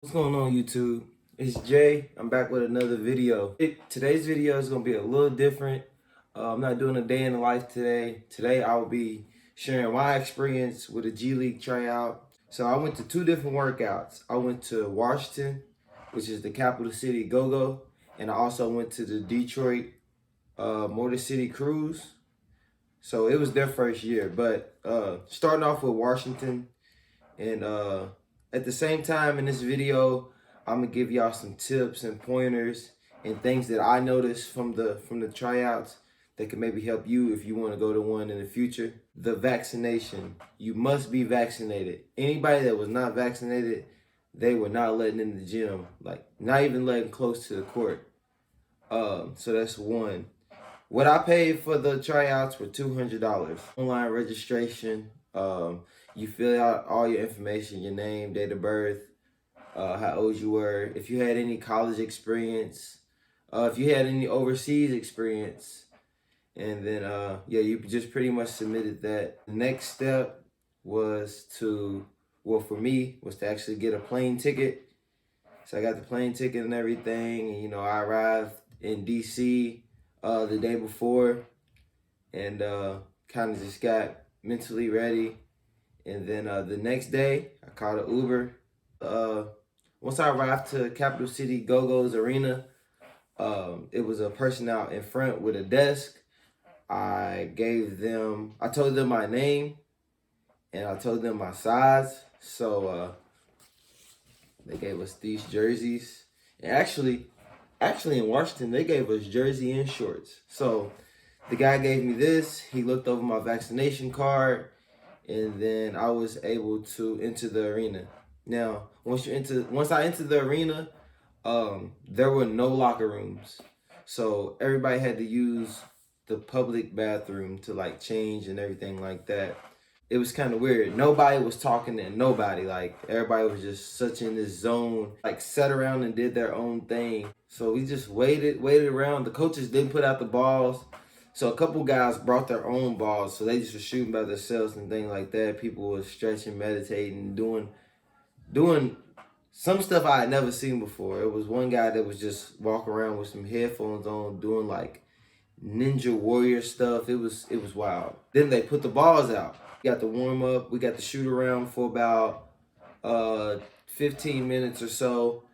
What's going on, YouTube? It's Jay. I'm back with another video. Today's video is going to be a little different. I'm not doing a day in the life today. Today I will be sharing my experience with a G League tryout. So I went to two different workouts. I went to Washington, which is the capital city go-go, and I also went to the Detroit Motor City Cruise. So it was their first year. But starting off with Washington, and at the same time in this video, I'm gonna give y'all some tips and pointers and things that I noticed from the tryouts that can maybe help you if you want to go to one in the future. The vaccination. You must be vaccinated. Anybody that was not vaccinated, they were not letting in the gym. Like, not even letting close to the court. So that's one. What I paid for the tryouts were $200. Online registration. You fill out all your information, your name, date of birth, how old you were, if you had any college experience, if you had any overseas experience, and then yeah, you just pretty much submitted that. The next step was to, well, for me, was to actually get a plane ticket. So I got the plane ticket and everything, and I arrived in DC the day before, and kind of just got mentally ready. And then the next day, I called an Uber. Once I arrived to Capital City Go-Go's arena, it was a person out in front with a desk. I told them my name, and I told them my size. So they gave us these jerseys. And actually in Washington, they gave us jersey and shorts. So the guy gave me this. He looked over my vaccination card, and then I was able to enter the arena. Now, once I entered the arena, there were no locker rooms, so everybody had to use the public bathroom to like change and everything like that. It was kind of weird. Nobody was talking to nobody. Like, everybody was just such in this zone, like sat around and did their own thing. So we just waited around. The coaches didn't put out the balls. So a couple guys brought their own balls, so they just were shooting by themselves and things like that. People were stretching, meditating, doing some stuff I had never seen before. It was one guy that was just walking around with some headphones on, doing like Ninja Warrior stuff. It was wild. Then they put the balls out. We got the warm up. We got the shoot around for about 15 minutes or so,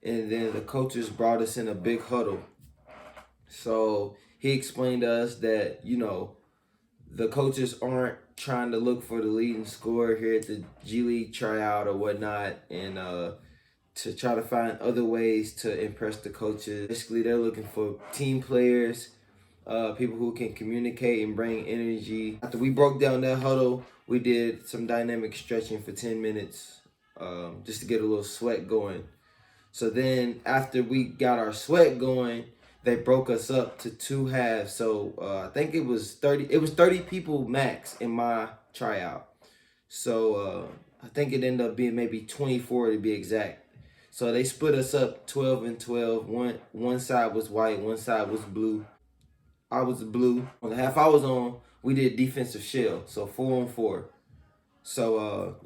and then the coaches brought us in a big huddle. So he explained to us that, the coaches aren't trying to look for the leading scorer here at the G League tryout or whatnot, and to try to find other ways to impress the coaches. Basically, they're looking for team players, people who can communicate and bring energy. After we broke down that huddle, we did some dynamic stretching for 10 minutes just to get a little sweat going. So then after we got our sweat going, they broke us up to two halves. So I think it was 30 people max in my tryout. So I think it ended up being maybe 24 to be exact. So they split us up 12 and 12. One side was white, one side was blue. I was blue. On the half I was on, we did defensive shell, so 4-on-4. So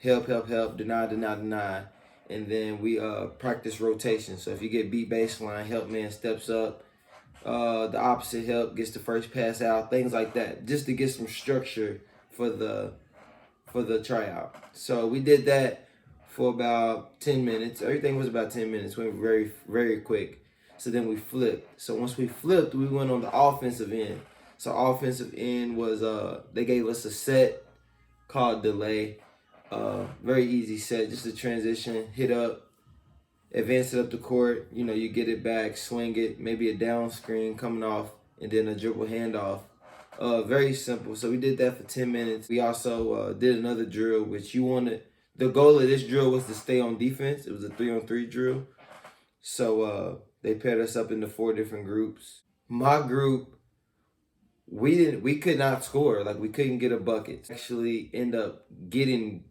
help, deny. And then we practice rotation. So if you get beat baseline, help man steps up. The opposite help gets the first pass out, things like that, just to get some structure for the tryout. So we did that for about 10 minutes. Everything was about 10 minutes. Went very, very quick. So then we flipped. So once we flipped, we went on the offensive end. So offensive end was they gave us a set called delay. Very easy set, just a transition, hit up, advance it up the court. You get it back, swing it, maybe a down screen coming off, and then a dribble handoff. Very simple. So we did that for 10 minutes. We also did another drill, which the goal of this drill was to stay on defense. It was a 3-on-3 drill. So they paired us up into 4 different groups. My group, we could not score. Like, we couldn't get a bucket. Actually end up getting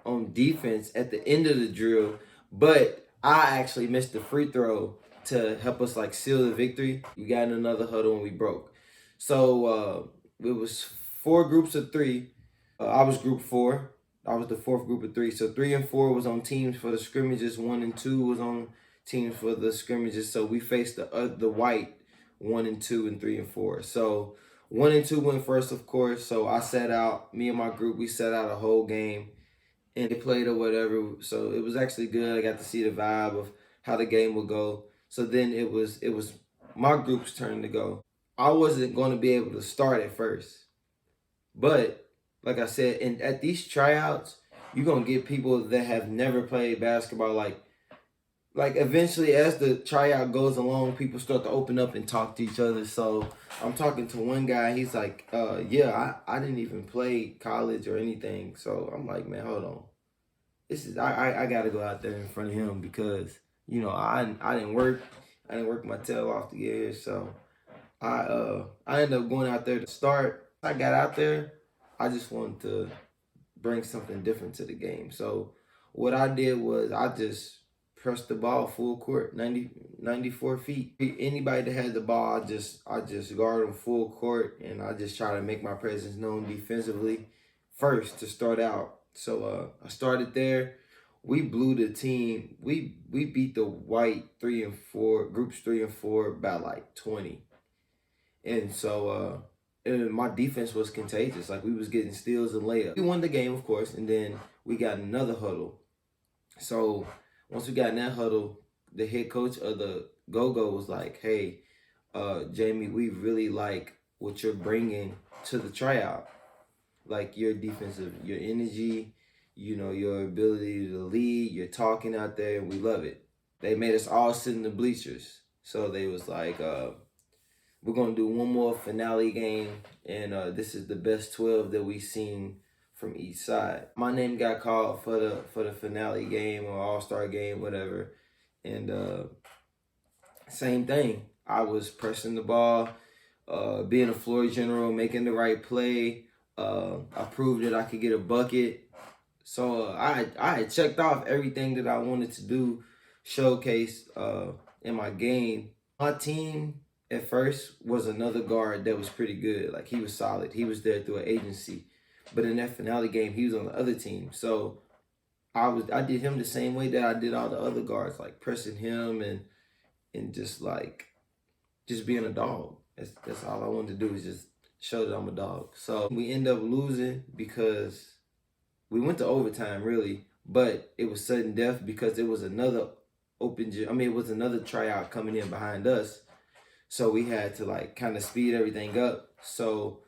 on defense at the end of the drill, but I actually missed the free throw to help us like seal the victory. We got in another huddle and we broke. So it was 4 groups of 3. I was group 4. I was the fourth group of three. So 3 and 4 was on teams for the scrimmages. 1 and 2 was on teams for the scrimmages. So we faced the white 1 and 2 and 3 and 4. So 1 and 2 went first, of course. So I sat out. Me and my group, we sat out a whole game, and they played or whatever. So it was actually good. I got to see the vibe of how the game would go. So then it was my group's turn to go. I wasn't going to be able to start at first, but like I said, and at these tryouts, you're gonna get people that have never played basketball. Like eventually, as the tryout goes along, people start to open up and talk to each other. So I'm talking to one guy. He's like, yeah, I didn't even play college or anything. So I'm like, man, hold on. This is I gotta go out there in front of him because I didn't work. I didn't work my tail off to get here. So I ended up going out there to start. I got out there. I just wanted to bring something different to the game. So what I did was I just pressed the ball full court, 94 feet. Anybody that had the ball, I just guard them full court, and I just try to make my presence known defensively first to start out. So I started there. We blew the team. We beat the white 3 and 4 groups 3 and 4 by like 20. And so and my defense was contagious. Like we was getting steals and layups. We won the game, of course, and then we got another huddle. So once we got in that huddle, the head coach of the Go-Go was like, "Hey, Jamie, we really like what you're bringing to the tryout. Like your defensive, your energy, your ability to lead, you're talking out there, and we love it." They made us all sit in the bleachers. So they was like, we're gonna do one more finale game, and this is the best 12 that we've seen from each side. My name got called for the finale game or All-Star game, whatever, and same thing. I was pressing the ball, being a floor general, making the right play. I proved that I could get a bucket. So I had checked off everything that I wanted to do, showcase in my game. My team at first was another guard that was pretty good. Like he was solid. He was there through an agency. But in that finale game, he was on the other team. So I did him the same way that I did all the other guards, like pressing him and just being a dog. That's all I wanted to do is just show that I'm a dog. So we end up losing because we went to overtime really, but it was sudden death because it was another it was another tryout coming in behind us. So we had to like kind of speed everything up. So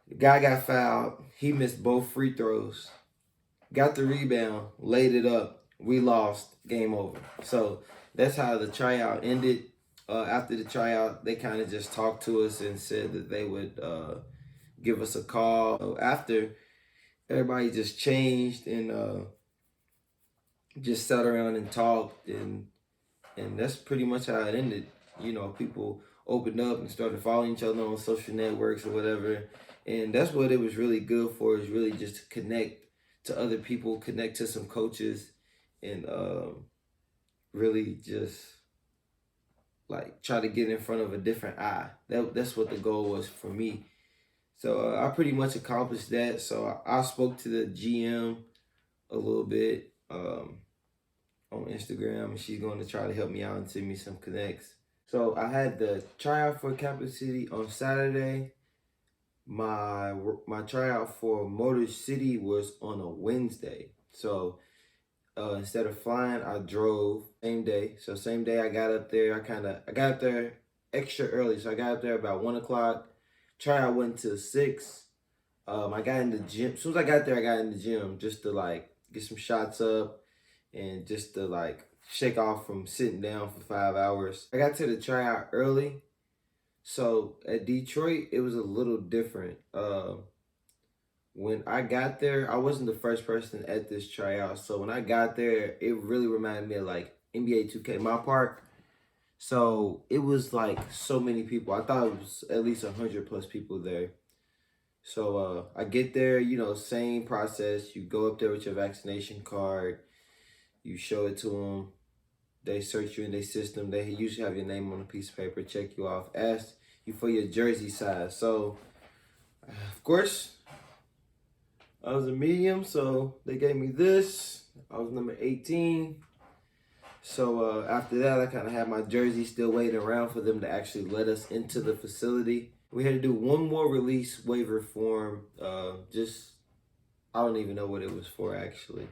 the guy got fouled. He missed both free throws. Got the rebound, laid it up. We lost. Game over. So that's how the tryout ended. After the tryout, they kind of just talked to us and said that they would give us a call. So after, everybody just changed and just sat around and talked, and that's pretty much how it ended. People opened up and started following each other on social networks or whatever, and that's what it was really good for, is really just to connect to other people, connect to some coaches, and really just like try to get in front of a different eye. That's what the goal was for me. So I pretty much accomplished that. So I spoke to the GM a little bit on Instagram, and she's going to try to help me out and send me some connects. So I had the tryout for Capital City on Saturday. My tryout for Motor City was on a Wednesday. So instead of flying, I drove same day. So same day I got up there. I got up there extra early. So I got up there about 1 o'clock. Tryout went to 6. I got in the gym. As soon as I got there, I got in the gym just to like get some shots up and just to like shake off from sitting down for 5 hours. I got to the tryout early. So at Detroit, it was a little different. When I got there, I wasn't the first person at this tryout. So when I got there, it really reminded me of like NBA 2K, my park. So it was like so many people. I thought it was at least 100 plus people there. So I get there, same process. You go up there with your vaccination card. You show it to them. They search you in their system. They usually have your name on a piece of paper, check you off, ask you for your jersey size. So, of course, I was a medium, so they gave me this. I was number 18. So after that, I kind of had my jersey still waiting around for them to actually let us into the facility. We had to do one more release waiver form. I don't even know what it was for actually.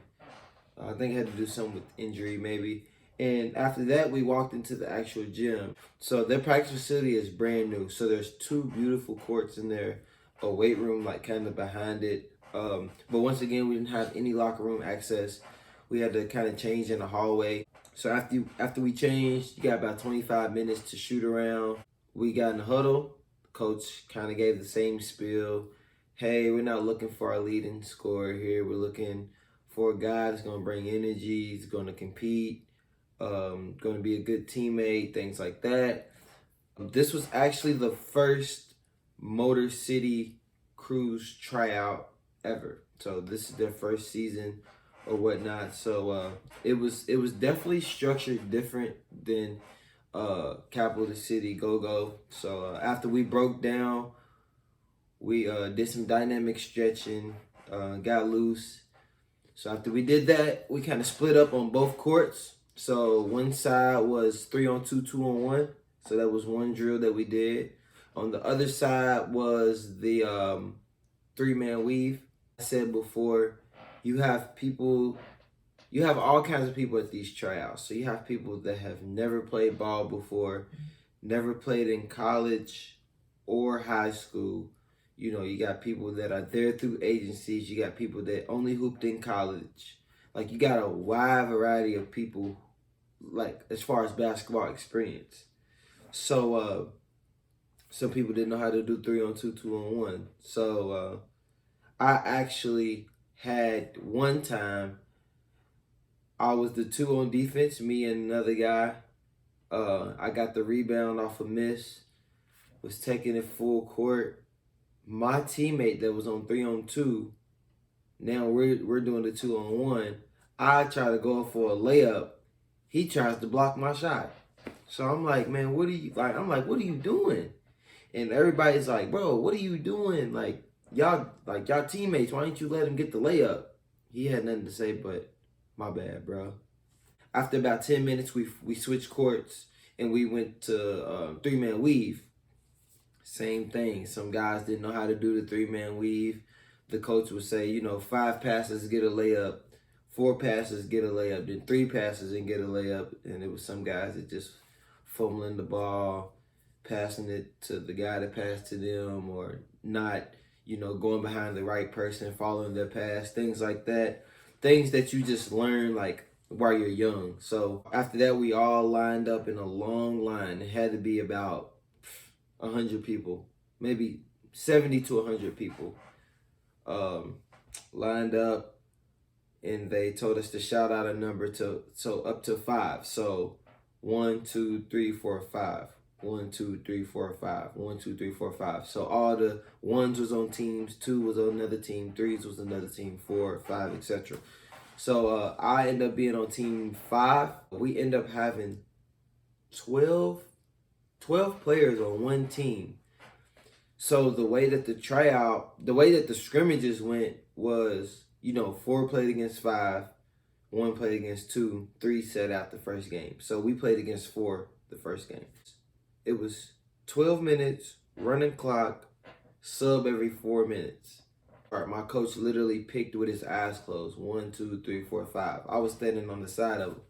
I think I had to do something with injury maybe. And after that, we walked into the actual gym. So their practice facility is brand new. So there's two beautiful courts in there, a weight room like kind of behind it. But once again, we didn't have any locker room access. We had to kind of change in the hallway. So after we changed, you got about 25 minutes to shoot around. We got in the huddle. Coach kind of gave the same spiel. Hey, we're not looking for our leading scorer here. We're looking for a guy that's going to bring energy, he's going to compete, going to be a good teammate, things like that. This was actually the first Motor City Cruise tryout ever. So this is their first season or whatnot. So it was definitely structured different than Capital City Go-Go. So after we broke down, we did some dynamic stretching, got loose. So after we did that, we kind of split up on both courts. So one side was 3-on-2, 2-on-1. So that was one drill that we did. On the other side was the 3-man weave. I said before, you have all kinds of people at these tryouts. So you have people that have never played ball before, never played in college or high school. You know, you got people that are there through agencies. You got people that only hooped in college. Like, you got a wide variety of people, like, as far as basketball experience. So, some people didn't know how to do 3-on-2, 2-on-1. So, I actually had one time, I was the 2 on defense, me and another guy. I got the rebound off a miss, was taking it full court. My teammate that was on 3-on-2, now we're doing the 2-on-1. I try to go for a layup. He tries to block my shot. So I'm like, man, what are you doing? And everybody's like, bro, what are you doing? Like y'all teammates, why didn't you let him get the layup? He had nothing to say, but my bad, bro. After about 10 minutes, we switched courts and we went to 3-man weave. Same thing. Some guys didn't know how to do the 3-man weave. The coach would say, 5 passes, get a layup. 4 passes, get a layup. Then 3 passes and get a layup. And it was some guys that just fumbling the ball, passing it to the guy that passed to them, or not, going behind the right person, following their pass, things like that. Things that you just learn, like, while you're young. So after that, we all lined up in a long line. It had to be about 100 people, maybe 70 to 100 people lined up, and they told us to shout out a number up to 5. So 1, 2, 3, 4, 5. 1, 2, 3, 4, 5. 1, 2, 3, 4, 5. So all the 1s was on teams, 2 was on another team, 3s was another team, 4, 5, etc. So I end up being on team 5. We end up having 12 players on one team. So the way that the scrimmages went was, 4 played against 5, 1 played against 2, 3 sat out the first game. So we played against 4 the first game. It was 12 minutes, running clock, sub every 4 minutes. All right, my coach literally picked with his eyes closed. 1, 2, 3, 4, 5. I was standing on the side of him.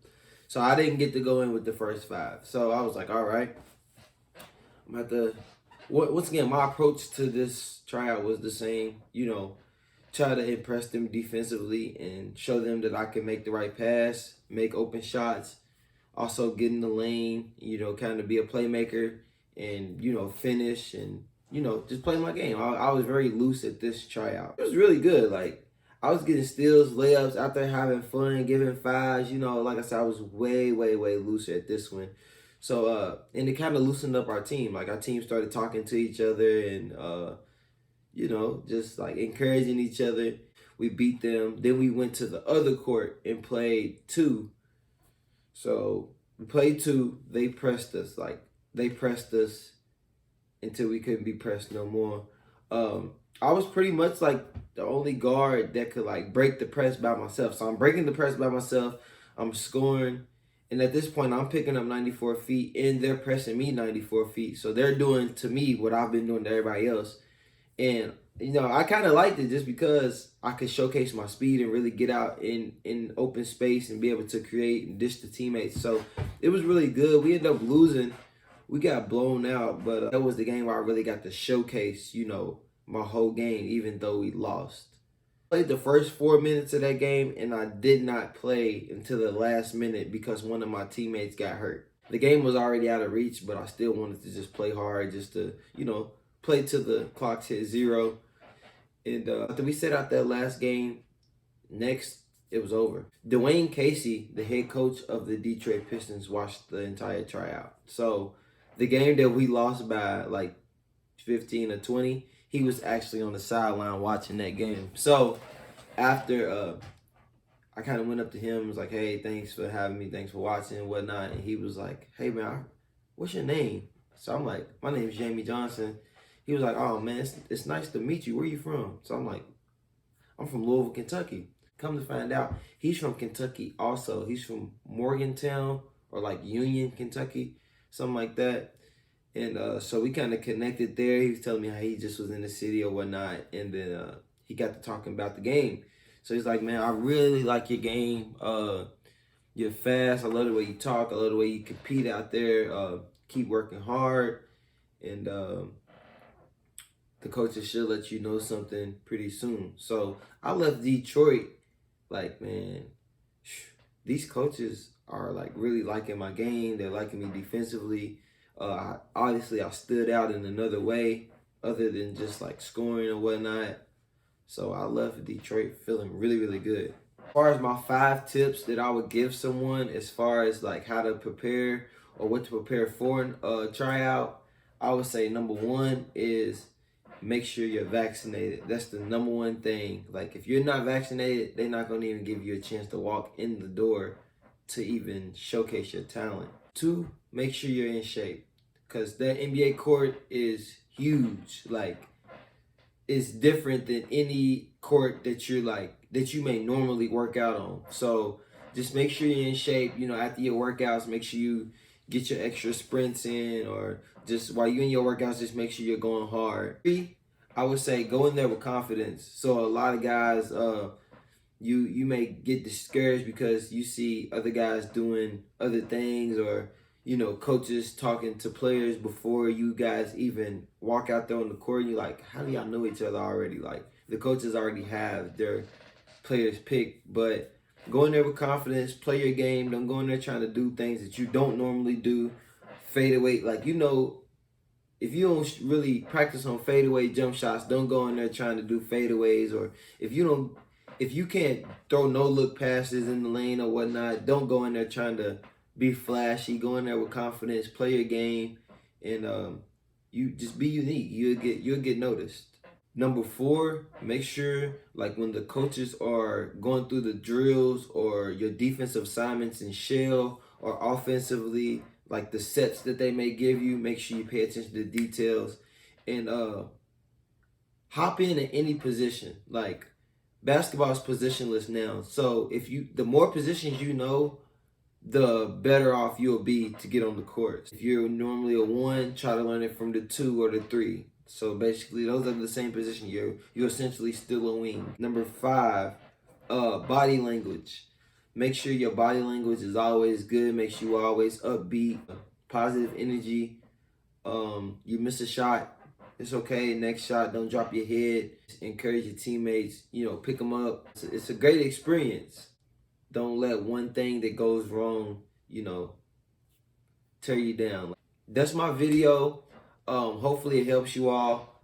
So I didn't get to go in with the first 5. So I was like, all right. I'm at the once again, my approach to this tryout was the same. Try to impress them defensively and show them that I can make the right pass, make open shots, also get in the lane, kind of be a playmaker and, finish and, just play my game. I was very loose at this tryout. It was really good. Like, I was getting steals, layups, out there having fun, giving 5s. Like I said, I was way, way, way looser at this one. So, and it kind of loosened up our team. Like, our team started talking to each other and, just like encouraging each other. We beat them. Then we went to the other court and played 2. So we played 2. They pressed us. Like, they pressed us until we couldn't be pressed no more. I was pretty much like the only guard that could like break the press by myself. So I'm breaking the press by myself. I'm scoring. And at this point, I'm picking up 94 feet and they're pressing me 94 feet. So they're doing to me what I've been doing to everybody else. And, you know, I kind of liked it just because I could showcase my speed and really get out in open space and be able to create and dish the teammates. So it was really good. We ended up losing. We got blown out, but that was the game where I really got to showcase, you know, my whole game, even though we lost. Played the first 4 minutes of that game, and I did not play until the last minute because one of my teammates got hurt. The game was already out of reach, but I still wanted to just play hard, just to, you know, play till the clocks hit 0. And after we set out that last game, next, it was over. Dwayne Casey, the head coach of the Detroit Pistons, watched the entire tryout. So the game that we lost by like 15 or 20, he was actually on the sideline watching that game. So after I kind of went up to him and was like, hey, thanks for having me, thanks for watching and whatnot. And he was like, hey man, what's your name? So I'm like, my name is Jamie Johnson. He was like, oh man, it's nice to meet you. Where you from? So I'm like, I'm from Louisville, Kentucky. Come to find out, he's from Kentucky also. He's from Morgantown or like Union, Kentucky, something like that. And so we kind of connected there. He was telling me how he just was in the city or whatnot. And then he got to talking about the game. So he's like, man, I really like your game. You're fast. I love the way you talk. I love the way you compete out there. Keep working hard. And the coaches should let you know something pretty soon. So I left Detroit like, man, these coaches are like really liking my game. They're liking me defensively. Obviously, I stood out in another way other than just like scoring and whatnot. So I left Detroit feeling really, really good. As far as my 5 tips that I would give someone as far as like how to prepare or what to prepare for a tryout, I would say number 1 is make sure you're vaccinated. That's the number 1 thing. Like if you're not vaccinated, they're not going to even give you a chance to walk in the door to even showcase your talent. 2, make sure you're in shape. Because that NBA court is huge. Like, it's different than any court that you may normally work out on. So just make sure you're in shape. You know, after your workouts, make sure you get your extra sprints in, or just while you're in your workouts, just make sure you're going hard. 3, I would say go in there with confidence. So a lot of guys, you may get discouraged because you see other guys doing other things, or you know, coaches talking to players before you guys even walk out there on the court. And you're like, how do y'all know each other already? Like, the coaches already have their players picked. But go in there with confidence, play your game. Don't go in there trying to do things that you don't normally do. Fade away. Like, you know, if you don't really practice on fadeaway jump shots, don't go in there trying to do fadeaways. Or if you can't throw no look passes in the lane or whatnot, don't go in there trying to be flashy. Go in there with confidence, play your game, and you just be unique. You'll get noticed. Number 4, make sure like when the coaches are going through the drills or your defensive assignments in shell or offensively, like the sets that they may give you, make sure you pay attention to the details and hop in at any position. Like basketball is positionless now. So the more positions you know, the better off you'll be to get on the court. If you're normally a 1, try to learn it from the 2 or the 3. So basically, those are the same position. You're essentially still a wing. Number 5, body language. Make sure your body language is always good. Make sure you're always upbeat, positive energy. You miss a shot, it's okay. Next shot, don't drop your head. Encourage your teammates. You know, pick them up. It's a great experience. Don't let one thing that goes wrong, you know, tear you down. That's my video. Hopefully it helps you all.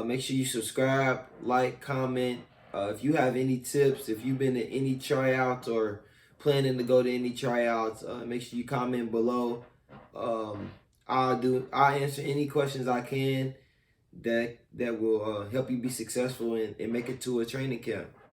Make sure you subscribe, like, comment. If you have any tips, if you've been to any tryouts or planning to go to any tryouts, make sure you comment below. I'll answer any questions I can that will help you be successful and make it to a training camp.